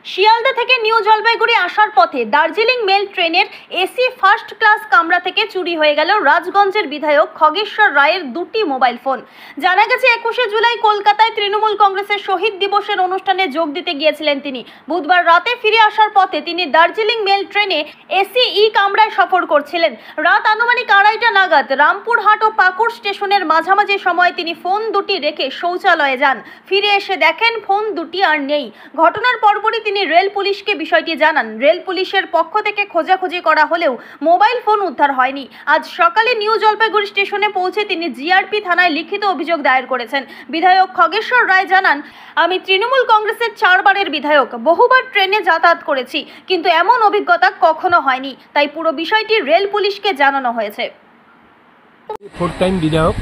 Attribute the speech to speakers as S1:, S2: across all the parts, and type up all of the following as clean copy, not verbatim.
S1: শিয়ালদা থেকে নিউ জলপাইগুড়ি আসার পথে দার্জিলিং মেল ট্রেনের এসি ফার্স্ট ক্লাস কামরা থেকে চুরি হয়ে গেল রাজগঞ্জের বিধায়ক খগেশ্বর রায়ের দুটি মোবাইল ফোন। জানা গেছে 21শে জুলাই কলকাতায় তৃণমূল কংগ্রেসের শহীদ দিবসের অনুষ্ঠানে যোগ দিতে গিয়েছিলেন তিনি। বুধবার রাতে ফিরে আসার পথে তিনি দার্জিলিং মেল ট্রেনে এসি কামরায় সফর করছিলেন। রাত আনুমানিক 2:30টা নাগাদ রামপুরহাট ও পাকুড় স্টেশনের মাঝামাঝি সময় তিনি ফোন দুটি রেখে শৌচালয়ে যান। ফিরে এসে দেখেন ফোন দুটি আর নেই। ঘটনার পরপরই তিনি রেল পুলিশকে বিষয়টি জানান। রেল পুলিশের পক্ষ থেকে খোঁজাখুঁজি করা হলেও মোবাইল ফোন উদ্ধার হয়নি। আজ সকালে নিউ জলপাইগুড়ি স্টেশনে পৌঁছে তিনি জিআরপি থানায় লিখিত অভিযোগ দায়ের করেছেন। বিধায়ক খগেশ্বর রায় জানান, আমি তৃণমূল কংগ্রেসের 4 বারের বিধায়ক, বহুবার ট্রেনে যাতায়াত করেছি, কিন্তু এমন অভিজ্ঞতা কখনো হয়নি। তাই পুরো বিষয়টি রেল পুলিশকে জানানো হয়েছে।
S2: 4th টাইম বিধায়ক,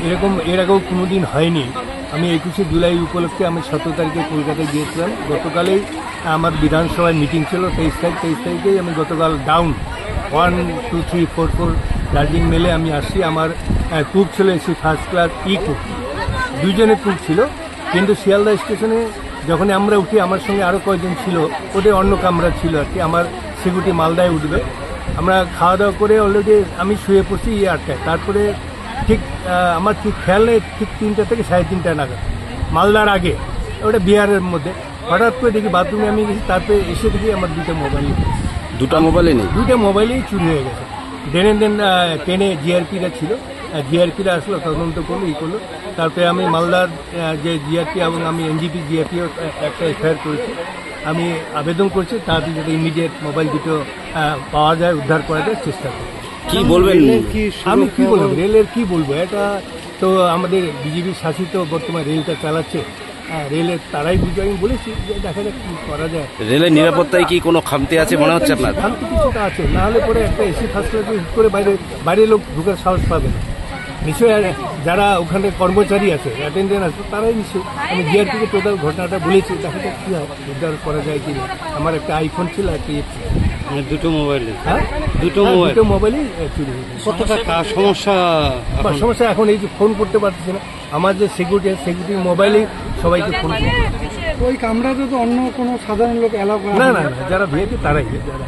S2: এরকম এর আগেও কোনোদিন হয়নি। আমি 21শে জুলাই উপলক্ষে আমি 17 তারিখে কলকাতায় গিয়েছিলাম। গতকালেই আমার বিধানসভায় মিটিং ছিল 23 তারিখেই আমি গতকাল ডাউন 1, 2, 3, 4, 4 দার্জিলিং মেলে আমি আসছি। আমার কুক ছিল এসি ফার্স্ট ক্লাস কুক, দুইজনের কুক ছিল। কিন্তু শিয়ালদা স্টেশনে যখন আমরা উঠি আমার সঙ্গে আরও কয়েকজন ছিল, ওদের অন্য কামরা ছিল আর কি। আমার সিকিউরিটি মালদায় উঠবে, আমরা খাওয়া দাওয়া করে অলরেডি আমি শুয়ে পড়ছি 8টায়। তারপরে ঠিক আমার ঠিক খেয়াল নেই, ঠিক 3টা থেকে 3:30 নাগাদ মালদার আগে, ওটা বিহারের মধ্যে, হঠাৎ করে দেখি বাথরুমে আমি গেছি। তারপরে এসে দেখি আমার দুটো মোবাইলই নেই, দুটো মোবাইলেই চুরি হয়ে গেছে। দেন ট্রেনে জিআরপিরা ছিল, জিআরপিরা আসলো, তদন্ত করলো, করলো। তারপরে আমি মালদার যে জিআরপি এবং আমি এনজিপি জিআরপিও একটা এফআইআর করেছি। আমি আবেদন করছি তাড়াতাড়ি যাতে ইমিডিয়েট মোবাইল দুটো পাওয়া যায়, উদ্ধার করা যায় চেষ্টা করি।
S3: কি বলবেন?
S2: আমি কি বলবো, রেলের কি বলবো, এটা তো আমাদের বিজেপি শাসিত বর্তমানে রেলটা চালাচ্ছে, রেলের তারাই বুঝবে। আমি বলেছি যে দেখা যাক কি করা যায়।
S3: রেলের নিরাপত্তায় কি কোনো খামতি আছে মনে হচ্ছে আপনার?
S2: খামতি কিছুটা আছে, নাহলে পরে একটা এসি ফার্স্ট ক্লাসে হুট করে বাইরের লোক ঢুকার সাহস পাবে না। নিশ্চয়ই যারা ওখানে কর্মচারী আছে, অ্যাটেন্ডেন্ট আছে, তারাই নিশ্চয়ই। আমি জিআরপিকে টোটাল ঘটনাটা বলেছি, দেখা যাক কি হয়, উদ্ধার করা যায় কি না। আমার একটা আইফোন ছিল, একটা
S4: দুটো মোবাইল,
S2: হ্যাঁ দুটো মোবাইলই চুরি হয়েছে।
S4: কত টাকা সমস্যা?
S2: সমস্যা এখন এই যে ফোন করতে পারতেছি না, আমার যে সিকিউরিটি মোবাইলেই সবাইকে ফোন করতে।
S4: ওই কামরাতে তো অন্য কোনো সাধারণ লোক এলাও
S2: না, যারা ভিআইপি তারাই, যারা